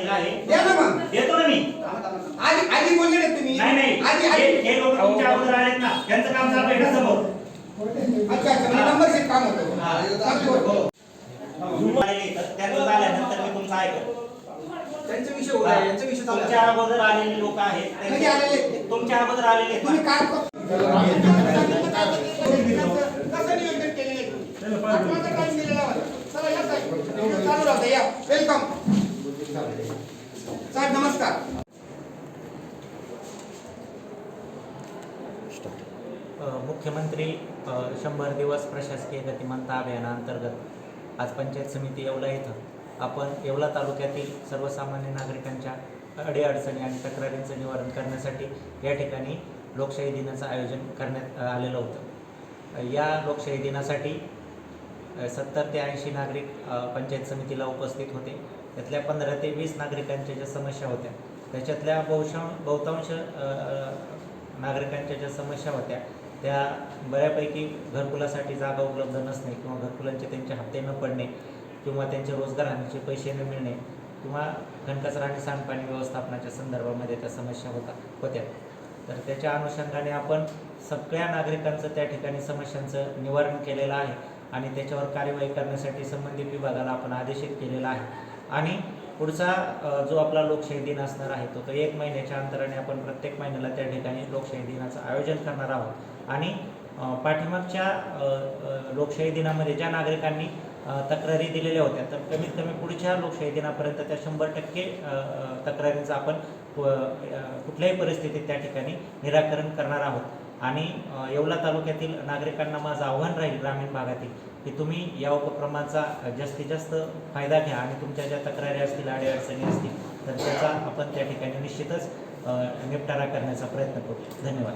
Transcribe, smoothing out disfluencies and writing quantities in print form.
झालेला आहे. द्या ना मग. देतो ना मी. आधी बोलले ना तुम्ही. नाही हे लोक तुमच्या अगोदर आलेत ना, त्यांचं काम चालू आहे ना समोर. अच्छा नंबरशीट काम होतं. त्यांचं झाल्यानंतर मी तुमचं ऐकतो. त्यांचा विषय होता, यांचा विषय चालू आहे. तुमच्या अगोदर आलेले लोक आहेत, कधी आलेले? तुमच्या अगोदर आलेले तुम्ही आहेत. काम कसं नियोजन केलेलं आहे तुम्ही? आठवड्याचा टाइम दिलेला आहे. चला या साहेब. चालू राहू द्या. या वेलकम. साहेब नमस्कार. मुख्यमंत्री 100 दिवस प्रशासकीय गतिमानता अभियानाअंतर्गत आज पंचायत समिती येवला येथं आपण येवला तालुक्यातील सर्वसामान्य नागरिकांच्या अडीअडचणी आणि तक्रारींचं निवारण करण्यासाठी या ठिकाणी लोकशाही दिनाचं आयोजन करण्यात आलेलं होतं. या लोकशाही दिनासाठी 70 ते 80 नागरिक पंचायत समितीला उपस्थित होते. त्यातल्या 15 ते 20 नागरिकांच्या ज्या समस्या होत्या त्याच्यातल्या बहुतांश नागरिकांच्या ज्या समस्या होत्या त्या बऱ्यापैकी घरकुलासाठी जागा उपलब्ध नसणे किंवा घरकुलांचे त्यांचे हप्ते न पडणे किंवा त्यांचे रोजगार हमीचे पैसे न मिळणे किंवा घनकचरा आणि सांडपाणी व्यवस्थापनाच्या संदर्भामध्ये त्या समस्या होत्या. तर त्याच्या अनुषंगाने आपण सगळ्या नागरिकांचं त्या ठिकाणी समस्यांचं निवारण केलेलं आहे आणि त्याच्यावर कार्यवाही करण्यासाठी संबंधित विभागाला आपण आदेशित केलेला आहे. आणि पुढचा जो आपला लोकशाही दिन असणार आहे तो 1 महिन्याच्या अंतराने आपण प्रत्येक महिन्याला त्या ठिकाणी लोकशाही दिनाचं आयोजन करणार आहोत. आणि पाठीमागच्या लोकशाही दिनामध्ये ज्या नागरिकांनी तक्रारी दिलेल्या होत्या तर कमीत कमी पुढच्या लोकशाही दिनापर्यंत त्या 100% तक्रारींचं आपण कुठल्याही परिस्थितीत त्या ठिकाणी निराकरण करणार आहोत. आणि येवला तालुक्यातील नागरिकांना माझं आव्हान राहील ग्रामीण भागातील की तुम्ही या उपक्रमाचा जास्तीत जास्त फायदा घ्या आणि तुमच्या ज्या तक्रारी असतील अडीअडचणी असतील तर त्याचा आपण त्या ठिकाणी निश्चितच निपटारा करण्याचा प्रयत्न करू. धन्यवाद.